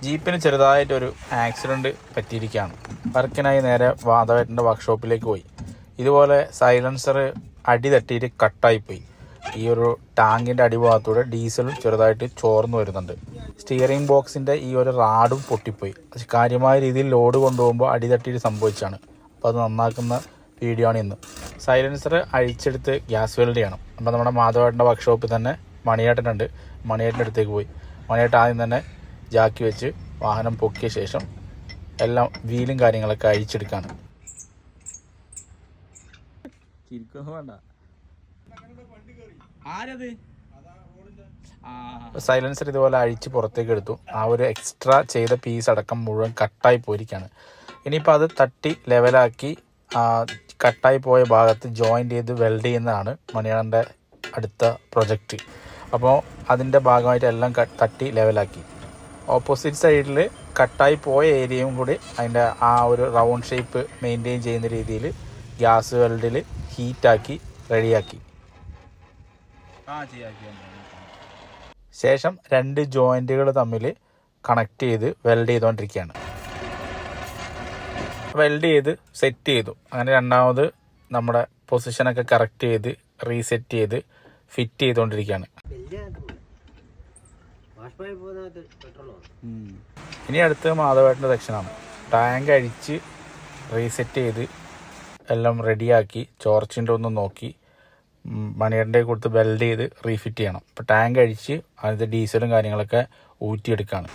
ജീപ്പിന് ചെറുതായിട്ടൊരു ആക്സിഡൻറ്റ് പറ്റിയിരിക്കുകയാണ്. വർക്കിനായി നേരെ മാധവേട്ടൻ്റെ വർക്ക്ഷോപ്പിലേക്ക് പോയി. ഇതുപോലെ സൈലൻസർ അടി തട്ടിയിട്ട് കട്ടായിപ്പോയി. ഈ ഒരു ടാങ്കിൻ്റെ അടിഭാഗത്തൂടെ ഡീസലും ചെറുതായിട്ട് ചോർന്നു വരുന്നുണ്ട്. സ്റ്റിയറിംഗ് ബോക്സിൻ്റെ ഈ ഒരു റാഡും പൊട്ടിപ്പോയി. കാര്യമായ രീതിയിൽ ലോഡ് കൊണ്ടുപോകുമ്പോൾ അടി തട്ടിയിട്ട് സംഭവിച്ചാണ്. അപ്പോൾ അത് നന്നാക്കുന്ന വീഡിയോ ആണ് ഇന്ന്. സൈലൻസർ അഴിച്ചെടുത്ത് ഗ്യാസ് വെൽഡ് ചെയ്യണം. അപ്പോൾ നമ്മുടെ മാധവേട്ടൻ്റെ വർക്ക്ഷോപ്പിൽ തന്നെ മണിയേട്ടനുണ്ട്. മണിയേട്ടൻ്റെ അടുത്തേക്ക് പോയി. മണിയേട്ടൻ ആദ്യം തന്നെ ജാക്കി വെച്ച് വാഹനം പൊക്കിയ ശേഷം എല്ലാം വീലും കാര്യങ്ങളൊക്കെ അഴിച്ചെടുക്കാണ്. സൈലൻസർ ഇതുപോലെ അഴിച്ച് പുറത്തേക്ക് എടുത്തു. ആ ഒരു എക്സ്ട്രാ ചെയ്ത പീസ് അടക്കം മുഴുവൻ കട്ടായി പോയിരിക്കുകയാണ്. ഇനിയിപ്പോൾ അത് തട്ടി ലെവലാക്കി കട്ടായി പോയ ഭാഗത്ത് ജോയിൻ്റ് ചെയ്ത് വെൽഡ് ചെയ്യുന്നതാണ് മണിയണ്ണൻ്റെ അടുത്ത പ്രൊജക്റ്റ്. അപ്പോൾ അതിൻ്റെ ഭാഗമായിട്ട് എല്ലാം തട്ടി ലെവലാക്കി. ഓപ്പോസിറ്റ് സൈഡിൽ കട്ടായി പോയ ഏരിയയും കൂടി അതിൻ്റെ ആ ഒരു റൗണ്ട് ഷേപ്പ് മെയിൻറ്റെയിൻ ചെയ്യുന്ന രീതിയിൽ ഗ്യാസ് വെൽഡിൽ ഹീറ്റാക്കി റെഡിയാക്കി. ശേഷം 2 ജോയിൻറ്റുകൾ തമ്മിൽ കണക്ട് ചെയ്ത് വെൽഡ് ചെയ്തുകൊണ്ടിരിക്കുകയാണ്. വെൽഡ് ചെയ്ത് സെറ്റ് ചെയ്തു. അങ്ങനെ രണ്ടാമത് നമ്മുടെ പൊസിഷനൊക്കെ കറക്റ്റ് ചെയ്ത് റീസെറ്റ് ചെയ്ത് ഫിറ്റ് ചെയ്തുകൊണ്ടിരിക്കുകയാണ്. ഇനി അടുത്ത് മാധവേട്ടൻ്റെ സെക്ഷനാണ്. ടാങ്ക് അഴിച്ച് റീസെറ്റ് ചെയ്ത് എല്ലാം റെഡിയാക്കി ചോർച്ചിൻ്റെ ഒന്ന് നോക്കി മണിയറിൻ്റെ കൊടുത്ത് വെൽഡ് ചെയ്ത് റീഫിറ്റ് ചെയ്യണം. അപ്പോൾ ടാങ്ക് അഴിച്ച് അതിൻ്റെ ഡീസലും കാര്യങ്ങളൊക്കെ ഊറ്റിയെടുക്കുകയാണ്.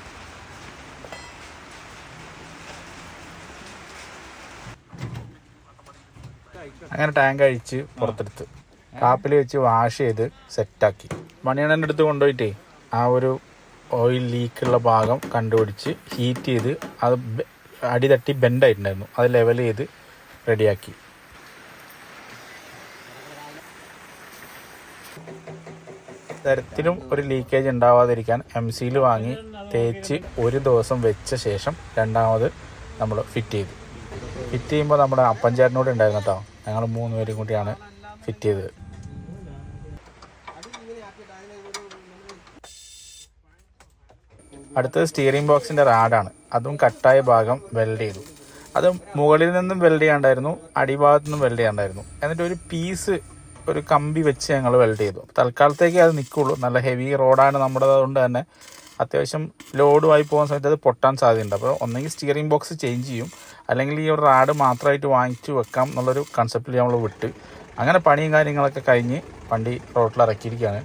അങ്ങനെ ടാങ്ക് അഴിച്ച് പുറത്തെടുത്ത് കാപ്പിൽ വെച്ച് വാഷ് ചെയ്ത് സെറ്റാക്കി. മണിയണ്ണൻ്റെ അടുത്ത് കൊണ്ടുപോയിട്ടേ ആ ഒരു ഓയിൽ ലീക്കുള്ള ഭാഗം കണ്ടുപിടിച്ച് ഹീറ്റ് ചെയ്ത് അത് അടി തട്ടി ബെൻഡായിട്ടുണ്ടായിരുന്നു. അത് ലെവൽ ചെയ്ത് റെഡിയാക്കി. തരത്തിലും ഒരു ലീക്കേജ് ഉണ്ടാവാതിരിക്കാൻ MCL വാങ്ങി തേച്ച് ഒരു ദിവസം വെച്ച ശേഷം രണ്ടാമത് നമ്മൾ ഫിറ്റ് ചെയ്തു. ഫിറ്റ് ചെയ്യുമ്പോൾ നമ്മുടെ അപ്പൻചേട്ടനോട് ഉണ്ടായിരുന്നു കേട്ടോ. ഞങ്ങൾ 3 പേരും കൂടിയാണ് ഫിറ്റ് ചെയ്തത്. അടുത്തത് സ്റ്റിയറിംഗ് ബോക്സിൻ്റെ റാഡാണ്. അതും കട്ടായ ഭാഗം വെൽഡ് ചെയ്തു. അത് മുകളിൽ നിന്നും വെൽഡ് ചെയ്യാണ്ടായിരുന്നു, അടിഭാഗത്തു നിന്നും വെൽഡ് ചെയ്യാണ്ടായിരുന്നു. എന്നിട്ട് ഒരു പീസ് ഒരു കമ്പി വെച്ച് ഞങ്ങൾ വെൽഡ് ചെയ്തു. തൽക്കാലത്തേക്ക് അത് നിൽക്കുള്ളൂ. നല്ല ഹെവി റോഡാണ് നമ്മുടെ, അതുകൊണ്ട് തന്നെ അത്യാവശ്യം ലോഡുമായി പോകുന്ന സമയത്ത് അത് പൊട്ടാൻ സാധ്യതയുണ്ട്. അപ്പോൾ ഒന്നെങ്കിൽ സ്റ്റിയറിംഗ് ബോക്സ് ചേഞ്ച് ചെയ്യും, അല്ലെങ്കിൽ ഈ ഒരു റാഡ് മാത്രമായിട്ട് വാങ്ങിച്ചു വെക്കാം എന്നുള്ളൊരു കൺസെപ്റ്റിൽ നമ്മൾ വിട്ട് അങ്ങനെ പണിയും കാര്യങ്ങളൊക്കെ കഴിഞ്ഞ് വണ്ടി റോട്ടിൽ ഇറക്കിയിരിക്കുകയാണ്.